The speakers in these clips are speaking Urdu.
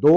2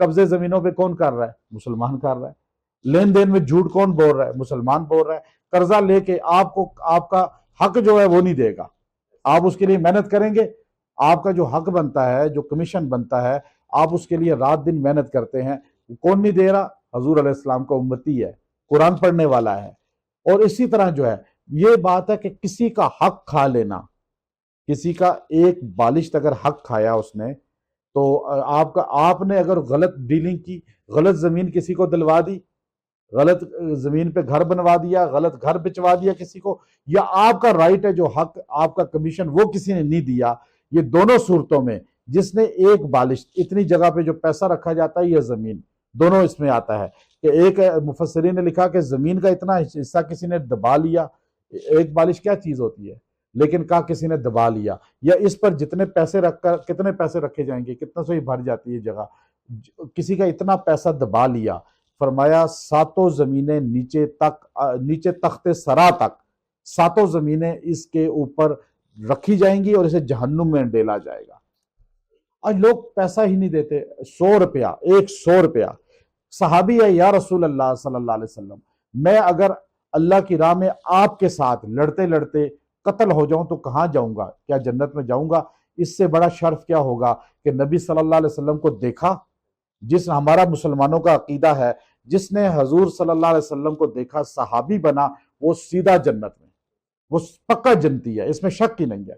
قبضے زمینوں پہ کون کر رہا ہے؟ مسلمان کر رہا ہے۔ لین دین میں جھوٹ کون بول رہا ہے؟ مسلمان بول رہا ہے۔ قرضہ لے کے آپ کا حق جو ہے وہ نہیں دے گا، آپ اس کے لیے محنت کریں گے، آپ کا جو حق بنتا ہے، جو کمیشن بنتا ہے، آپ اس کے لیے رات دن محنت کرتے ہیں، کون نہیں دے رہا؟ حضور علیہ السلام کا امتی ہے، قرآن پڑھنے والا ہے۔ اور اسی طرح جو ہے یہ بات ہے کہ کسی کا حق کھا لینا، کسی کا ایک بالشت اگر حق کھایا اس نے، تو آپ نے اگر غلط ڈیلنگ کی، غلط زمین کسی کو دلوا دی، غلط زمین پہ گھر بنوا دیا، غلط گھر بچوا دیا کسی کو، یا آپ کا رائٹ ہے جو حق آپ کا کمیشن وہ کسی نے نہیں دیا، یہ دونوں صورتوں میں جس نے ایک بالشت اتنی جگہ پہ جو پیسہ رکھا جاتا ہے یا زمین، دونوں اس میں آتا ہے کہ ایک مفسرین نے لکھا کہ زمین کا اتنا حصہ کسی نے دبا لیا، ایک بالش کیا چیز ہوتی ہے، لیکن کہا کسی نے دبا لیا، یا اس پر جتنے پیسے رکھ کر کتنے پیسے رکھے جائیں گے، کتنا سے ہی بھر جاتی ہے جگہ، کسی کا اتنا پیسہ دبا لیا، فرمایا ساتوں زمینیں نیچے تخت سرا تک ساتوں زمینیں اس کے اوپر رکھی جائیں گی اور اسے جہنم میں ڈالا جائے گا۔ آج لوگ پیسہ ہی نہیں دیتے، 100 روپیہ صحابی ہے، یا رسول اللہ صلی اللہ علیہ وسلم میں اگر اللہ کی راہ میں آپ کے ساتھ لڑتے لڑتے قتل ہو جاؤں تو کہاں جاؤں گا؟ کیا جنت میں جاؤں گا؟ اس سے بڑا شرف کیا ہوگا کہ نبی صلی اللہ علیہ وسلم کو دیکھا، جس ہمارا مسلمانوں کا عقیدہ ہے، جس نے حضور صلی اللہ علیہ وسلم کو دیکھا، صحابی بنا، وہ سیدھا جنت میں، وہ پکا جنتی ہے، اس میں شک ہی نہیں ہے۔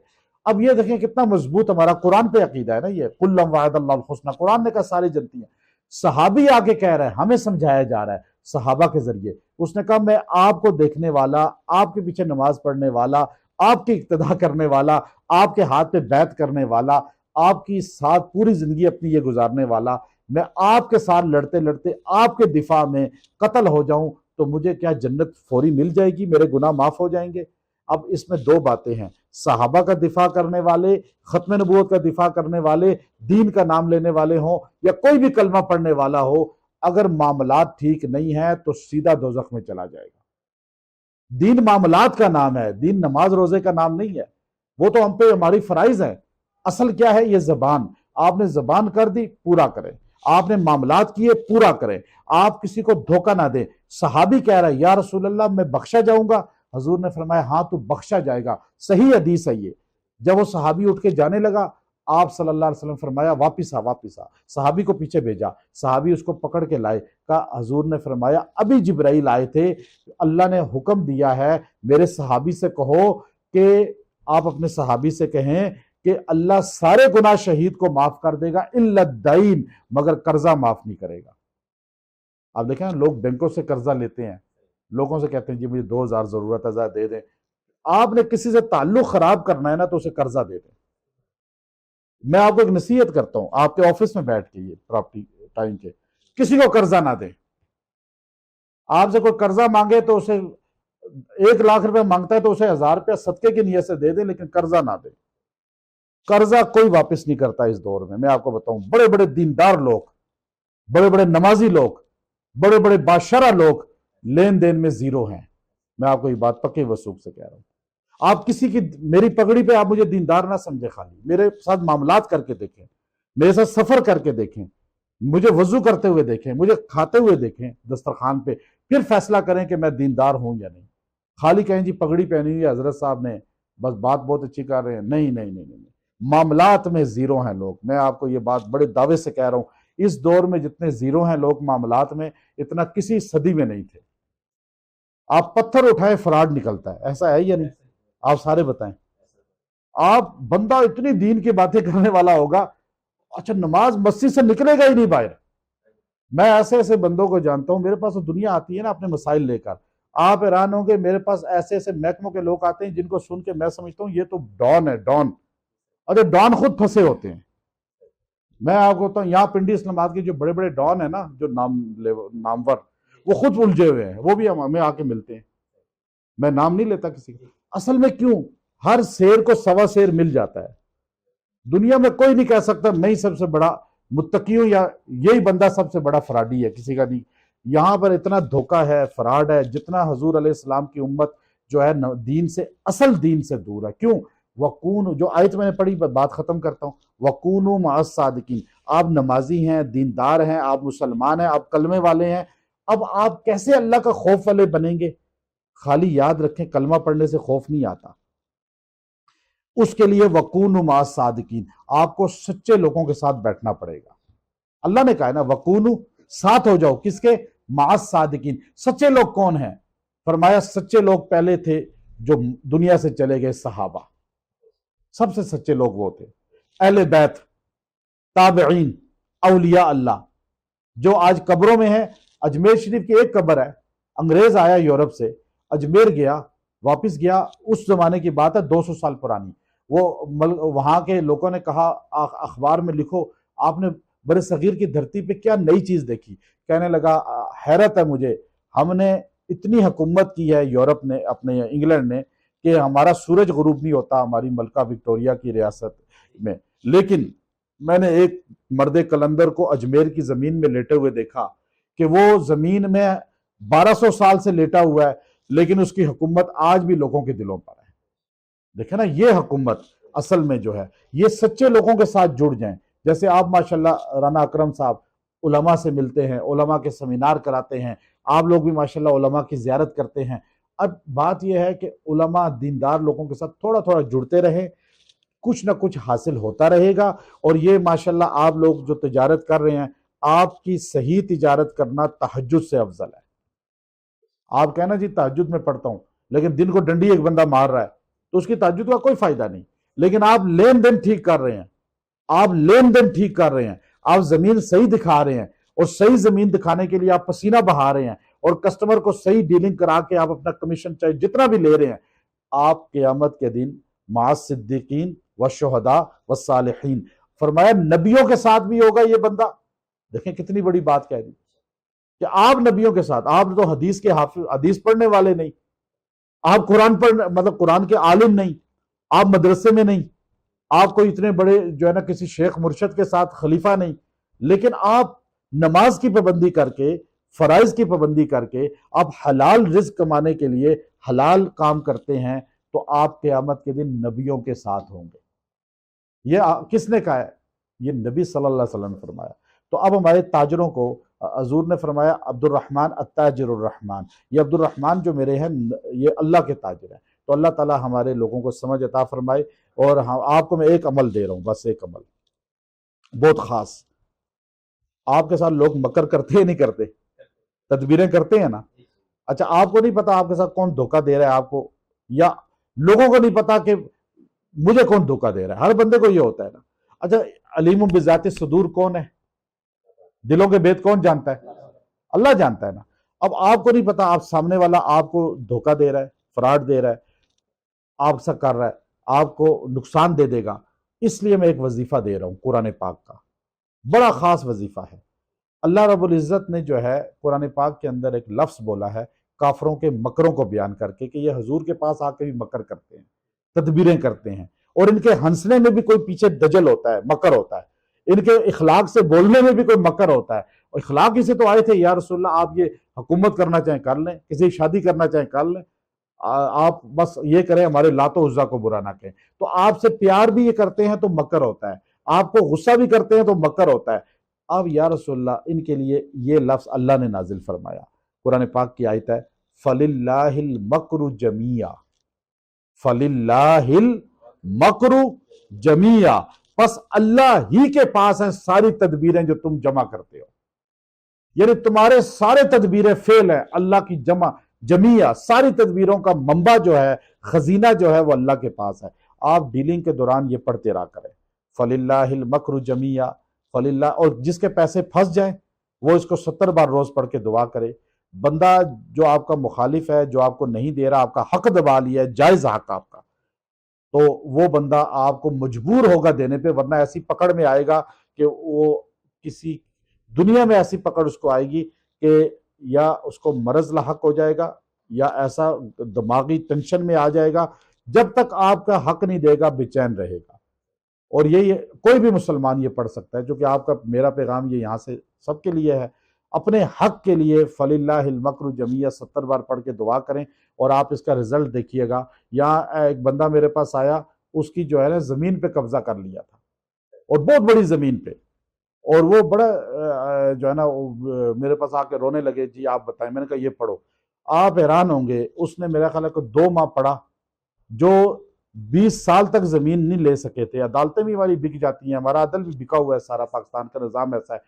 اب یہ دیکھیں کتنا مضبوط ہمارا قرآن پہ عقیدہ ہے نا، یہ کُلًا وعد اللہ الحسنی، قرآن نے کہا ساری جنتی ہیں، صحابی آگے کہہ رہے ہیں، ہمیں سمجھایا جا رہا ہے صحابہ کے ذریعے، اس نے کہا میں آپ کو دیکھنے والا، آپ کے پیچھے نماز پڑھنے والا، آپ کی اقتداء کرنے والا، آپ کے ہاتھ پہ بیعت کرنے والا، آپ کی ساتھ پوری زندگی اپنی یہ گزارنے والا، میں آپ کے ساتھ لڑتے لڑتے آپ کے دفاع میں قتل ہو جاؤں تو مجھے کیا جنت فوری مل جائے گی؟ میرے گناہ معاف ہو جائیں گے؟ اب اس میں دو باتیں ہیں، صحابہ کا دفاع کرنے والے، ختم نبوت کا دفاع کرنے والے، دین کا نام لینے والے ہوں، یا کوئی بھی کلمہ پڑھنے والا ہو، اگر معاملات ٹھیک نہیں ہیں تو سیدھا دوزخ میں چلا جائے گا۔ دین معاملات کا نام ہے، دین نماز روزے کا نام نہیں ہے، وہ تو ہم پہ ہماری فرائض ہیں۔ اصل کیا ہے؟ یہ زبان، آپ نے زبان کر دی، پورا کریں، آپ نے معاملات کیے، پورا کریں، آپ کسی کو دھوکہ نہ دیں۔ صحابی کہہ رہا ہے یا رسول اللہ میں بخشا جاؤں گا؟ حضور نے فرمایا ہاں تو بخشا جائے گا، صحیح حدیث ہے یہ۔ جب وہ صحابی اٹھ کے جانے لگا، آپ صلی اللہ علیہ وسلم فرمایا واپس آ، واپس آ، صحابی کو پیچھے بھیجا، صحابی اس کو پکڑ کے لائے، کہا حضور نے فرمایا ابھی جبرائیل آئے تھے، اللہ نے حکم دیا ہے میرے صحابی سے کہو کہ آپ اپنے صحابی سے کہیں کہ اللہ سارے گناہ شہید کو معاف کر دے گا الا الدین، مگر قرضہ معاف نہیں کرے گا۔ آپ دیکھیں لوگ بینکوں سے قرضہ لیتے ہیں، لوگوں سے کہتے ہیں جی مجھے 2000 ضرورت ہے ذرا دے دیں۔ آپ نے کسی سے تعلق خراب کرنا ہے نا تو اسے قرضہ دے دیں۔ میں آپ کو ایک نصیحت کرتا ہوں، آپ کے آفس میں بیٹھ کے، یہ پراپرٹی ٹائم کے، کسی کو قرضہ نہ دیں۔ آپ سے کوئی قرضہ مانگے تو اسے 1,00,000 روپے مانگتا ہے تو اسے 1000 روپے صدقے کی نیت سے دے دیں، لیکن قرضہ نہ دیں۔ قرضہ کوئی واپس نہیں کرتا اس دور میں آپ کو بتاؤں۔ بڑے بڑے دیندار لوگ، بڑے بڑے نمازی لوگ، بڑے بڑے باشرہ لوگ لین دین میں زیرو ہیں۔ میں آپ کو یہ بات پکے وثوق سے کہہ رہا ہوں۔ آپ کسی کی، میری پگڑی پہ آپ مجھے دیندار نہ سمجھے، خالی میرے ساتھ معاملات کر کے دیکھیں، میرے ساتھ سفر کر کے دیکھیں، مجھے وضو کرتے ہوئے دیکھیں، مجھے کھاتے ہوئے دیکھیں دسترخوان پہ، پھر فیصلہ کریں کہ میں دیندار ہوں یا نہیں۔ خالی کہیں جی پگڑی پہنی ہوئی ہے حضرت صاحب نے، بس بات بہت اچھی کر رہے ہیں، نہیں نہیں نہیں نہیں، معاملات میں زیرو ہیں لوگ۔ میں آپ کو یہ بات بڑے دعوے سے کہہ رہا ہوں، اس دور میں جتنے زیرو ہیں لوگ معاملات میں، اتنا کسی صدی میں نہیں تھے۔ آپ پتھر اٹھائیں فراڈ نکلتا ہے، ایسا ہے یا نہیں؟ آپ سارے بتائیں۔ آپ بندہ اتنی دین کی باتیں کرنے والا ہوگا، اچھا نماز مسجد سے نکلے گا ہی نہیں باہر۔ میں ایسے ایسے بندوں کو جانتا ہوں، میرے پاس دنیا آتی ہے نا اپنے مسائل لے کر، آپ حیران ہوں گے، میرے پاس ایسے ایسے محکموں کے لوگ آتے ہیں جن کو سن کے میں سمجھتا ہوں یہ تو ڈان ہے، ڈان۔ اچھا ڈان خود پھنسے ہوتے ہیں۔ میں آپ کو بتاؤں یہاں پنڈی اسلام آباد کے جو بڑے بڑے ڈان ہیں نا، جو نامور، وہ خود الجھے ہوئے ہیں، وہ بھی ہمیں آ کے ملتے ہیں۔ میں نام نہیں لیتا کسی کا۔ اصل میں کیوں؟ ہر شیر کو سوا شیر مل جاتا ہے۔ دنیا میں کوئی نہیں کہہ سکتا میں ہی سب سے بڑا متقی ہوں یا یہی بندہ سب سے بڑا فراڈی ہے، کسی کا نہیں۔ یہاں پر اتنا دھوکہ ہے، فراڈ ہے، جتنا حضور علیہ السلام کی امت جو ہے دین سے، اصل دین سے دور ہے۔ کیوں؟ وکون، جو آیت میں نے پڑھی بات ختم کرتا ہوں، وکونوا مع الصادقین، آپ نمازی ہیں، دیندار ہیں، آپ مسلمان ہیں، آپ کلمے والے ہیں، اب آپ کیسے اللہ کا خوف والے بنیں گے؟ خالی یاد رکھیں کلمہ پڑھنے سے خوف نہیں آتا، اس کے لیے وکونوا مع الصادقین، آپ کو سچے لوگوں کے ساتھ بیٹھنا پڑے گا۔ اللہ نے کہا ہے نا وکونوا، ساتھ ہو جاؤ، کس کے؟ مع الصادقین۔ سچے لوگ کون ہیں؟ فرمایا سچے لوگ پہلے تھے جو دنیا سے چلے گئے صحابہ، سب سے سچے لوگ وہ تھے، اہل بیت، تابعین، اولیاء اللہ، جو آج قبروں میں ہیں۔ اجمیر شریف کی ایک قبر ہے، انگریز آیا یورپ سے، اجمیر گیا، واپس گیا، اس زمانے کی بات ہے 200 سال پرانی، وہ وہاں کے لوگوں نے کہا اخبار میں لکھو آپ نے بر صغیر کی دھرتی پہ کیا نئی چیز دیکھی؟ کہنے لگا حیرت ہے مجھے، ہم نے اتنی حکومت کی ہے یورپ نے، اپنے انگلینڈ نے، کہ ہمارا سورج غروب نہیں ہوتا ہماری ملکہ وکٹوریا کی ریاست میں، لیکن میں نے ایک مرد قلندر کو اجمیر کی زمین میں لیٹے ہوئے دیکھا کہ وہ زمین میں 1200 سال سے لیٹا ہوا ہے، لیکن اس کی حکومت آج بھی لوگوں کے دلوں پر ہے۔ دیکھیں نا، یہ حکومت اصل میں جو ہے، یہ سچے لوگوں کے ساتھ جڑ جائیں، جیسے آپ ماشاءاللہ رانا اکرم صاحب علماء سے ملتے ہیں، علماء کے سیمینار کراتے ہیں، آپ لوگ بھی ماشاءاللہ علماء کی زیارت کرتے ہیں۔ اب بات یہ ہے کہ علماء دیندار لوگوں کے ساتھ تھوڑا تھوڑا جڑتے رہیں، کچھ نہ کچھ حاصل ہوتا رہے گا۔ اور یہ ماشاءاللہ آپ لوگ جو تجارت کر رہے ہیں، آپ کی صحیح تجارت کرنا تہجد سے افضل ہے۔ آپ کہنا جی تہجد میں پڑھتا ہوں، لیکن دن کو ڈنڈی ایک بندہ مار رہا ہے تو اس کی تہجد کا کوئی فائدہ نہیں، لیکن آپ لین دین ٹھیک کر رہے ہیں، آپ لین دین ٹھیک کر رہے ہیں، آپ زمین صحیح دکھا رہے ہیں، اور صحیح زمین دکھانے کے لیے آپ پسینہ بہا رہے ہیں، اور کسٹمر کو صحیح ڈیلنگ کرا کے آپ اپنا کمیشن چاہے جتنا بھی لے رہے ہیں، آپ قیامت کے دن مع الصدیقین والشہداء والصالحین، فرمایا نبیوں کے ساتھ بھی ہوگا یہ بندہ۔ دیکھیں کتنی بڑی بات کہہ دی کہ آپ نبیوں کے ساتھ، آپ تو حدیث کے حافظ، حدیث پڑھنے والے نہیں، آپ قرآن پڑھنے مطلب قرآن کے عالم نہیں، آپ مدرسے میں نہیں، آپ کوئی اتنے بڑے جو ہے نا کسی شیخ مرشد کے ساتھ خلیفہ نہیں، لیکن آپ نماز کی پابندی کر کے، فرائض کی پابندی کر کے، آپ حلال رزق کمانے کے لیے حلال کام کرتے ہیں، تو آپ قیامت کے دن نبیوں کے ساتھ ہوں گے۔ یہ کس نے کہا ہے؟ یہ نبی صلی اللہ علیہ وسلم نے فرمایا۔ تو اب ہمارے تاجروں کو حضور نے فرمایا عبد الرحمن التاجر الرحمن، یہ عبد الرحمن جو میرے ہیں یہ اللہ کے تاجر ہیں۔ تو اللہ تعالی ہمارے لوگوں کو سمجھ عطا فرمائے۔ اور آپ کو میں ایک عمل دے رہا ہوں، بس ایک عمل بہت خاص۔ آپ کے ساتھ لوگ مکر کرتے ہیں نہیں کرتے؟ تدبیریں کرتے ہیں نا؟ اچھا آپ کو نہیں پتا آپ کے ساتھ کون دھوکہ دے رہا ہے آپ کو، یا لوگوں کو نہیں پتا کہ مجھے کون دھوکہ دے رہا ہے؟ ہر بندے کو یہ ہوتا ہے نا۔ اچھا علیم بذات الصدور کون ہے؟ دلوں کے بھید کون جانتا ہے؟ اللہ جانتا ہے نا۔ اب آپ کو نہیں پتا آپ سامنے والا آپ کو دھوکہ دے رہا ہے، فراڈ دے رہا ہے، آپ سے کر رہا ہے، آپ کو نقصان دے دے گا، اس لیے میں ایک وظیفہ دے رہا ہوں قرآن پاک کا، بڑا خاص وظیفہ ہے۔ اللہ رب العزت نے جو ہے قرآن پاک کے اندر ایک لفظ بولا ہے کافروں کے مکروں کو بیان کر کے، کہ یہ حضور کے پاس آ کے بھی مکر کرتے ہیں، تدبیریں کرتے ہیں، اور ان کے ہنسنے میں بھی کوئی پیچھے دجل ہوتا ہے، مکر ہوتا ہے، ان کے اخلاق سے بولنے میں بھی کوئی مکر ہوتا ہے۔ اور اخلاق ہی سے تو آئے تھے یا رسول اللہ آپ یہ حکومت کرنا چاہیں کر لیں، کسی شادی کرنا چاہیں کر لیں، آپ بس یہ کریں ہمارے لات و عزا کو برا نہ کہیں۔ تو آپ سے پیار بھی یہ کرتے ہیں تو مکر ہوتا ہے، آپ کو غصہ بھی کرتے ہیں تو مکر ہوتا ہے۔ اب یا رسول اللہ ان کے لیے یہ لفظ اللہ نے نازل فرمایا، قرآن پاک کی آیت ہے فَلِلَّهِ الْمَكْرُ جَمِيعًا، فَلِلَّهِ الْمَكْرُ جَمِيعًا، پس اللہ ہی کے پاس ہیں ساری تدبیریں جو تم جمع کرتے ہو، یعنی تمہارے سارے تدبیریں فیل ہیں، اللہ کی جميعا، ساری تدبیروں کا منبع جو ہے، خزینہ جو ہے وہ اللہ کے پاس ہے۔ آپ ڈیلنگ کے دوران یہ پڑھتے رہا کریں فَلِلَّهِ الْمَكْرُ جَمِيعًا فَلِلَّهِ، اور جس کے پیسے پھنس جائیں وہ اس کو 70 بار روز پڑھ کے دعا کرے۔ بندہ جو آپ کا مخالف ہے، جو آپ کو نہیں دے رہا، آپ کا حق دبا لیا ہے، جائز حق آپ کا، تو وہ بندہ آپ کو مجبور ہوگا دینے پہ، ورنہ ایسی پکڑ میں آئے گا کہ وہ کسی دنیا میں ایسی پکڑ اس کو آئے گی کہ یا اس کو مرض لاحق ہو جائے گا، یا ایسا دماغی ٹینشن میں آ جائے گا، جب تک آپ کا حق نہیں دے گا بے چین رہے گا۔ اور یہ کوئی بھی مسلمان یہ پڑھ سکتا ہے، جو کہ آپ کا میرا پیغام یہ یہاں سے سب کے لیے ہے، اپنے حق کے لیے فَلِلَّهِ الْمَكْرُ جَمِيعًا 70 بار پڑھ کے دعا کریں، اور آپ اس کا رزلٹ دیکھیے گا۔ یہاں ایک بندہ میرے پاس آیا، اس کی جو ہے نا زمین پہ قبضہ کر لیا تھا، اور بہت بڑی زمین پہ، اور وہ بڑا جو ہے نا میرے پاس آ کے رونے لگے، جی آپ بتائیں۔ میں نے کہا یہ پڑھو، آپ حیران ہوں گے، اس نے میرا خیال ہے کہ 2 ماہ پڑھا، جو 20 سال تک زمین نہیں لے سکے تھے۔ عدالتیں بھی ہماری بک جاتی ہیں، ہمارا عدل بھی بکا ہوا ہے، سارا پاکستان کا نظام ایسا ہے۔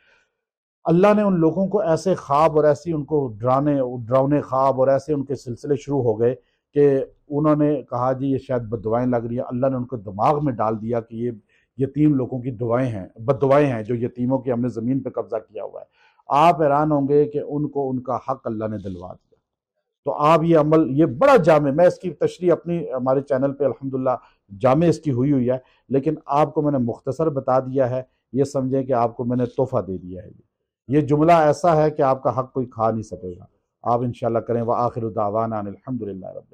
اللہ نے ان لوگوں کو ایسے خواب اور ایسی ان کو ڈراؤنے خواب اور ایسے ان کے سلسلے شروع ہو گئے کہ انہوں نے کہا جی یہ شاید بد دعائیں لگ رہی ہیں۔ اللہ نے ان کو دماغ میں ڈال دیا کہ یہ یتیم لوگوں کی دعائیں ہیں، بد دعائیں ہیں، جو یتیموں کی ہم نے زمین پہ قبضہ کیا ہوا ہے۔ آپ حیران ہوں گے کہ ان کو ان کا حق اللہ نے دلوا دیا۔ تو آپ یہ عمل، یہ بڑا جامع، میں اس کی تشریح اپنی ہمارے چینل پہ الحمدللہ جامع اس کی ہوئی ہے، لیکن آپ کو میں نے مختصر بتا دیا ہے، یہ سمجھیں کہ آپ کو میں نے تحفہ دے دیا ہے۔ یہ جملہ ایسا ہے کہ آپ کا حق کوئی کھا نہیں سکے گا۔ آپ انشاءاللہ کریں۔ وآخر دعوانا ان الحمدللہ رب